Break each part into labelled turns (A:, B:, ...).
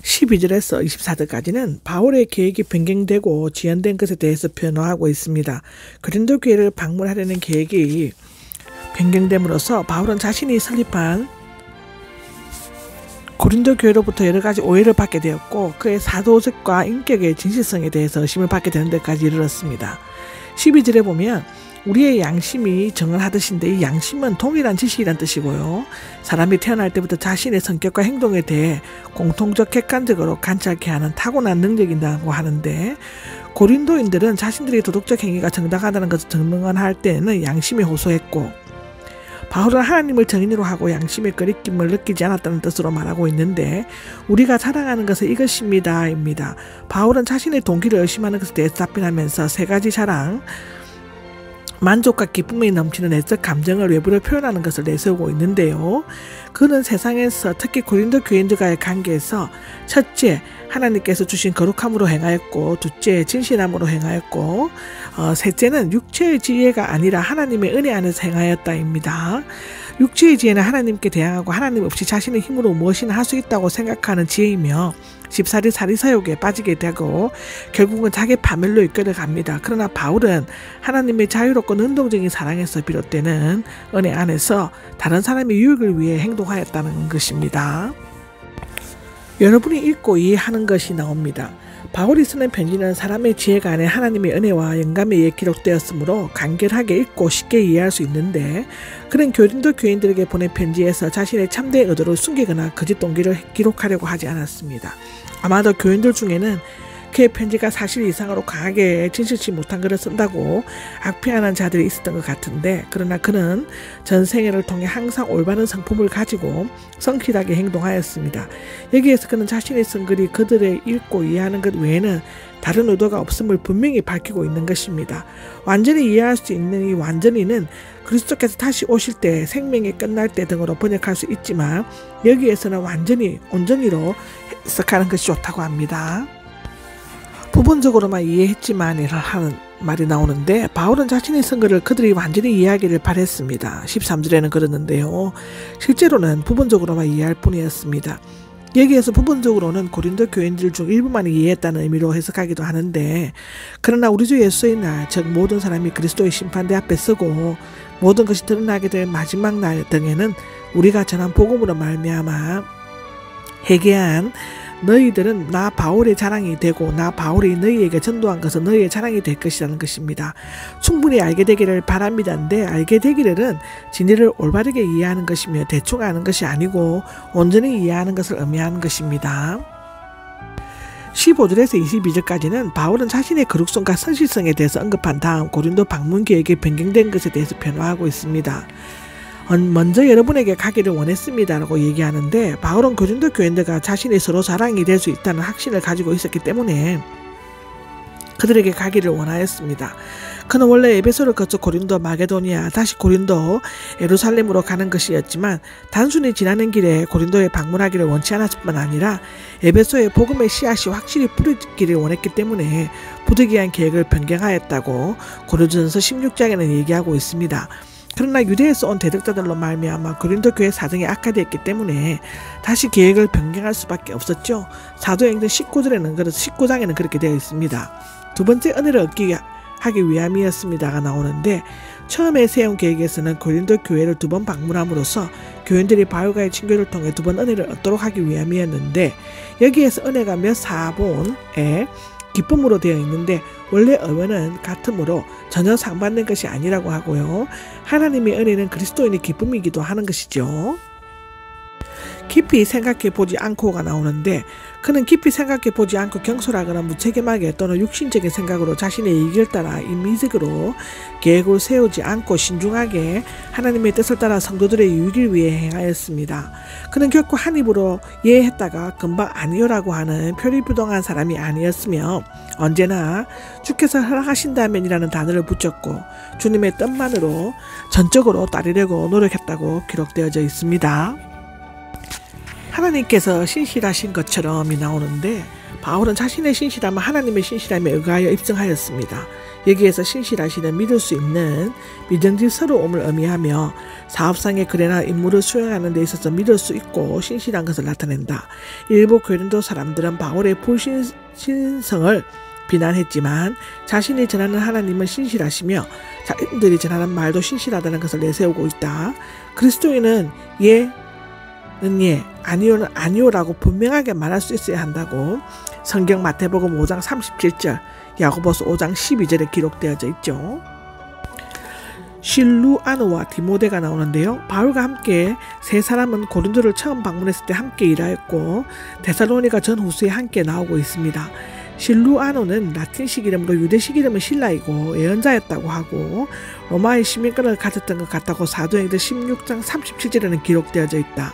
A: 12절에서 24절까지는 바울의 계획이 변경되고 지연된 것에 대해서 변호하고 있습니다. 고린도 교회를 방문하려는 계획이 변경됨으로써 바울은 자신이 설립한 고린도 교회로부터 여러 가지 오해를 받게 되었고 그의 사도직과 인격의 진실성에 대해서 의심을 받게 되는 데까지 이르렀습니다. 12절에 보면 우리의 양심이 정을 하듯인데 이 양심은 동일한 지식이란 뜻이고요. 사람이 태어날 때부터 자신의 성격과 행동에 대해 공통적 객관적으로 관찰케 하는 타고난 능력이라고 하는데 고린도인들은 자신들의 도덕적 행위가 정당하다는 것을 증명할 때에는 양심이 호소했고 바울은 하나님을 정인으로 하고 양심의 거리낌을 느끼지 않았다는 뜻으로 말하고 있는데 우리가 자랑하는 것은 이것입니다 입니다. 바울은 자신의 동기를 의심하는 것에 대해서 답변하면서 세 가지 자랑 만족과 기쁨이 넘치는 내적 감정을 외부로 표현하는 것을 내세우고 있는데요. 그는 세상에서 특히 고린도 교인들과의 관계에서 첫째, 하나님께서 주신 거룩함으로 행하였고 둘째, 진실함으로 행하였고 셋째는 육체의 지혜가 아니라 하나님의 은혜 안에서 행하였다입니다. 육체의 지혜는 하나님께 대항하고 하나님 없이 자신의 힘으로 무엇이나 할 수 있다고 생각하는 지혜이며 집살이 사리사욕에 빠지게 되고 결국은 자기 파멸로 이끌어 갑니다. 그러나 바울은 하나님의 자유롭고 능동적인 사랑에서 비롯되는 은혜 안에서 다른 사람의 유익을 위해 행동하였다는 것입니다. 여러분이 읽고 이해하는 것이 나옵니다. 바울이 쓰는 편지는 사람의 지혜가 아닌 하나님의 은혜와 영감에 의해 기록되었으므로 간결하게 읽고 쉽게 이해할 수 있는데 그는 고린도 교인들에게 보낸 편지에서 자신의 참된 의도를 숨기거나 거짓 동기를 기록하려고 하지 않았습니다. 아마도 교인들 중에는 그의 편지가 사실 이상으로 강하게 진실치 못한 글을 쓴다고 악평하는 자들이 있었던 것 같은데 그러나 그는 전생애를 통해 항상 올바른 성품을 가지고 성실하게 행동하였습니다. 여기에서 그는 자신이 쓴 글이 그들의 읽고 이해하는 것 외에는 다른 의도가 없음을 분명히 밝히고 있는 것입니다. 완전히 이해할 수 있는 이 완전히는 그리스도께서 다시 오실 때 생명이 끝날 때 등으로 번역할 수 있지만 여기에서는 완전히 온전히로 해석하는 것이 좋다고 합니다. 부분적으로만 이해했지만 하는 말이 나오는데 바울은 자신의 쓴 글을 그들이 완전히 이해하기를 바랬습니다. 13절에는 그러는데요. 실제로는 부분적으로만 이해할 뿐이었습니다. 여기에서 부분적으로는 고린도 교인들 중 일부만 이해했다는 의미로 해석하기도 하는데 그러나 우리 주 예수의 날, 즉 모든 사람이 그리스도의 심판대 앞에 서고 모든 것이 드러나게 될 마지막 날 등에는 우리가 전한 복음으로 말미암아 회개한 너희들은 나 바울의 자랑이 되고 나 바울이 너희에게 전도한 것은 너희의 자랑이 될 것이라는 것입니다. 충분히 알게 되기를 바랍니다인데 알게 되기를은 진리를 올바르게 이해하는 것이며 대충 아는 것이 아니고 온전히 이해하는 것을 의미하는 것입니다. 15절에서 22절까지는 바울은 자신의 거룩성과 선실성에 대해서 언급한 다음 고린도 방문 계획이 변경된 것에 대해서 변호하고 있습니다. 먼저 여러분에게 가기를 원했습니다라고 얘기하는데 바울은 고린도 교인들과 자신이 서로 자랑이 될 수 있다는 확신을 가지고 있었기 때문에 그들에게 가기를 원하였습니다. 그는 원래 에베소를 거쳐 고린도, 마게도니아, 다시 고린도, 예루살렘으로 가는 것이었지만 단순히 지나는 길에 고린도에 방문하기를 원치 않았을 뿐 아니라 에베소에 복음의 씨앗이 확실히 뿌려지기를 원했기 때문에 부득이한 계획을 변경하였다고 고린도전서 16장에는 얘기하고 있습니다. 그러나 유대에서 온 대적자들로 말미암아 고린도 교회 사정이 악화되었기 때문에 다시 계획을 변경할 수밖에 없었죠. 사도행전 19장에는 그렇게 되어 있습니다. 두 번째 은혜를 얻기 하기 위함이었습니다가 나오는데 처음에 세운 계획에서는 고린도 교회를 2번 방문함으로써 교인들이 바울과의 친교를 통해 2번 은혜를 얻도록 하기 위함이었는데 여기에서 은혜가 몇 사본에 기쁨으로 되어 있는데 원래 의원은 같으므로 전혀 상반된 것이 아니라고 하고요. 하나님의 은혜는 그리스도인의 기쁨이기도 하는 것이죠. 깊이 생각해 보지 않고가 나오는데 그는 깊이 생각해 보지 않고 경솔하거나 무책임하게 또는 육신적인 생각으로 자신의 이익을 따라 임의적으로 계획을 세우지 않고 신중하게 하나님의 뜻을 따라 성도들의 유익을 위해 행하였습니다. 그는 결코 한 입으로 예했다가 금방 아니요라고 하는 표리부동한 사람이 아니었으며 언제나 주께서 허락하신다면이라는 단어를 붙였고 주님의 뜻만으로 전적으로 따르려고 노력했다고 기록되어져 있습니다. 하나님께서 신실하신 것처럼이 나오는데 바울은 자신의 신실함을 하나님의 신실함에 의하여 입증하였습니다. 여기에서 신실하시는 믿을 수 있는 믿음직스러움을 의미하며 사업상의 거래나 임무를 수행하는 데 있어서 믿을 수 있고 신실한 것을 나타낸다. 일부 고린도 사람들은 바울의 불신성을 비난했지만 자신이 전하는 하나님은 신실하시며 자신들이 전하는 말도 신실하다는 것을 내세우고 있다. 그리스도인은 예는 예, 아니오는 아니오라고 분명하게 말할 수 있어야 한다고 성경 마태복음 5장 37절, 야고보서 5장 12절에 기록되어져 있죠. 실루아노와 디모데가 나오는데요. 바울과 함께 세 사람은 고린도를 처음 방문했을 때 함께 일하였고 데살로니가 전후수에 함께 나오고 있습니다. 실루아노는 라틴식 이름으로 유대식 이름은 실라이고 예언자였다고 하고 로마의 시민권을 가졌던 것 같다고 사도행전 16장 37절에는 기록되어져 있다.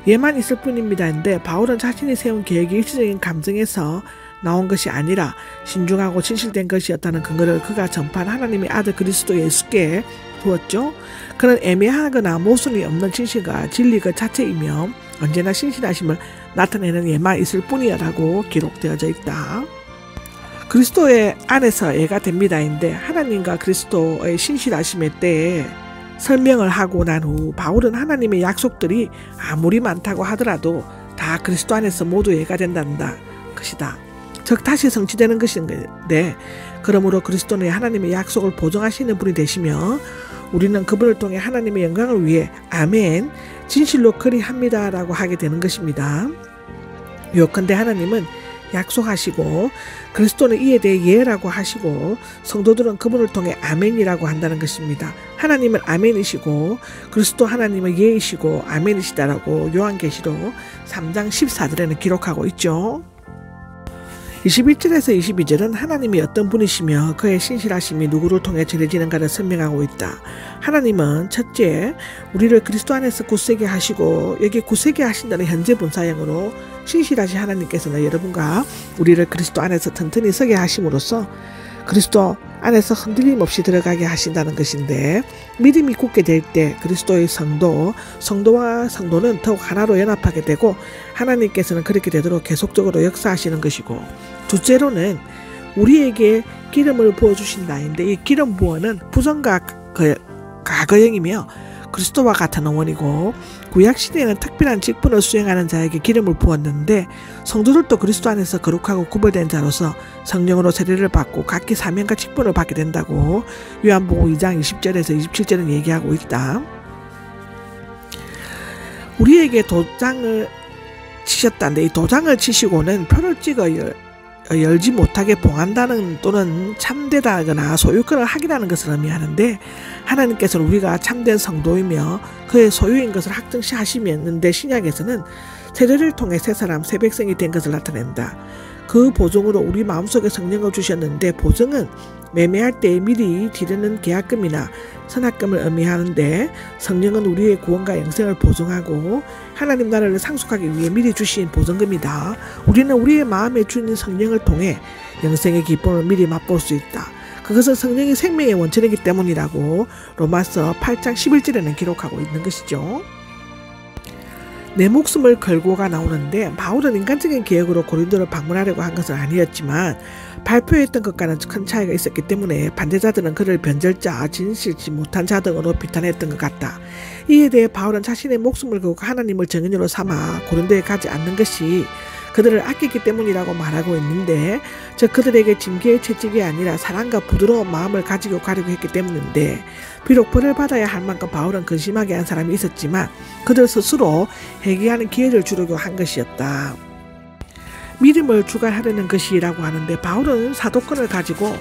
A: 얘만 있을 뿐입니다. 근데 바울은 자신이 세운 계획이 일시적인 감정에서 나온 것이 아니라 신중하고 진실된 것이었다는 근거를 그가 전파한 하나님의 아들 그리스도 예수께 두었죠. 그는 애매하거나 모순이 없는 진실과 진리 그 자체이며 언제나 신실하심을 나타내는 예만 있을 뿐이야라고 기록되어져 있다. 그리스도의 안에서 예가 됩니다인데 하나님과 그리스도의 신실하심에 대해 설명을 하고 난 후 바울은 하나님의 약속들이 아무리 많다고 하더라도 다 그리스도 안에서 모두 예가 된다는 것이다. 즉 다시 성취되는 것인데 그러므로 그리스도는 하나님의 약속을 보증하시는 분이 되시며 우리는 그분을 통해 하나님의 영광을 위해 아멘 진실로 그리합니다 라고 하게 되는 것입니다. 요컨대 하나님은 약속하시고 그리스도는 이에 대해 예라고 하시고 성도들은 그분을 통해 아멘이라고 한다는 것입니다. 하나님은 아멘이시고 그리스도 하나님은 예이시고 아멘이시다라고 요한계시록 3장 14절에는 기록하고 있죠. 21절에서 22절은 하나님이 어떤 분이시며 그의 신실하심이 누구를 통해 전해지는가를 설명하고 있다. 하나님은 첫째, 우리를 그리스도 안에서 굳세게 하시고 여기 굳세게 하신다는 현재 분사형으로 신실하신 하나님께서는 여러분과 우리를 그리스도 안에서 튼튼히 서게 하심으로써 그리스도 안에서 흔들림 없이 들어가게 하신다는 것인데 믿음이 굳게 될 때 그리스도의 성도와 성도는 더욱 하나로 연합하게 되고 하나님께서는 그렇게 되도록 계속적으로 역사하시는 것이고 둘째로는 우리에게 기름을 부어주신다인데 이 기름 부어는 부정과 과거형이며 그리스도와 같은 어원이고 구약시대에는 특별한 직분을 수행하는 자에게 기름을 부었는데 성도들도 그리스도 안에서 거룩하고 구별된 자로서 성령으로 세례를 받고 각기 사명과 직분을 받게 된다고 요한복음 2장 20절에서 27절은 얘기하고 있다. 우리에게 도장을 치셨다는데 이 도장을 치시고는 표를 찍어 열지 못하게 봉한다는 또는 참되다거나 소유권을 확인하는 것을 의미하는데 하나님께서는 우리가 참된 성도이며 그의 소유인 것을 확정시 하시면는데 신약에서는 세례를 통해 새 사람 새 백성이 된 것을 나타낸다. 그 보증으로 우리 마음속에 성령을 주셨는데 보증은 매매할 때 미리 지르는 계약금이나 선악금을 의미하는데 성령은 우리의 구원과 영생을 보증하고 하나님 나라를 상속하기 위해 미리 주신 보증금이다. 우리는 우리의 마음에 주는 성령을 통해 영생의 기쁨을 미리 맛볼 수 있다. 그것은 성령이 생명의 원천이기 때문이라고 로마서 8장 11절에는 기록하고 있는 것이죠. 내 목숨을 걸고가 나오는데 바울은 인간적인 계획으로 고린도를 방문하려고 한 것은 아니었지만 발표했던 것과는 큰 차이가 있었기 때문에 반대자들은 그를 변절자, 진실치 못한 자 등으로 비탄했던 것 같다. 이에 대해 바울은 자신의 목숨을 걸고 하나님을 정인으로 삼아 고린도에 가지 않는 것이 그들을 아끼기 때문이라고 말하고 있는데 즉 그들에게 징계의 채찍이 아니라 사랑과 부드러운 마음을 가지고 가려고 했기 때문인데 비록 벌을 받아야 할 만큼 바울은 근심하게 한 사람이 있었지만 그들 스스로 회개하는 기회를 주려고 한 것이었다. 믿음을 주관하려는 것이라고 하는데 바울은 사도권을 가지고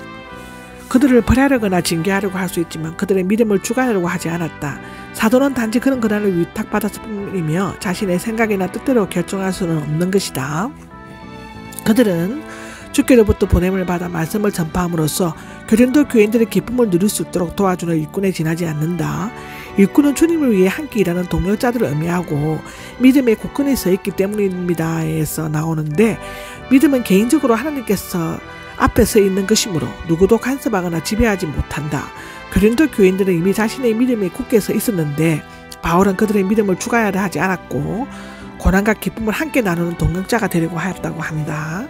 A: 그들을 벌하려거나 징계하려고 할 수 있지만 그들의 믿음을 주관하려고 하지 않았다. 사도는 단지 그런 권한을 위탁받았을 뿐이며 자신의 생각이나 뜻대로 결정할 수는 없는 것이다. 그들은 주께로부터 보냄을 받아 말씀을 전파함으로써 고린도 교인들의 기쁨을 누릴 수 있도록 도와주는 일꾼에 지나지 않는다. 일꾼은 주님을 위해 함께 일하는 동역자들을 의미하고 믿음의 굳건히 서 있기 때문입니다에서 나오는데 믿음은 개인적으로 하나님께서 앞에 서 있는 것이므로 누구도 간섭하거나 지배하지 못한다. 고린도 교인들은 이미 자신의 믿음에 굳게 서 있었는데 바울은 그들의 믿음을 주관하려 하지 않았고 고난과 기쁨을 함께 나누는 동역자가 되려고 하였다고 한다.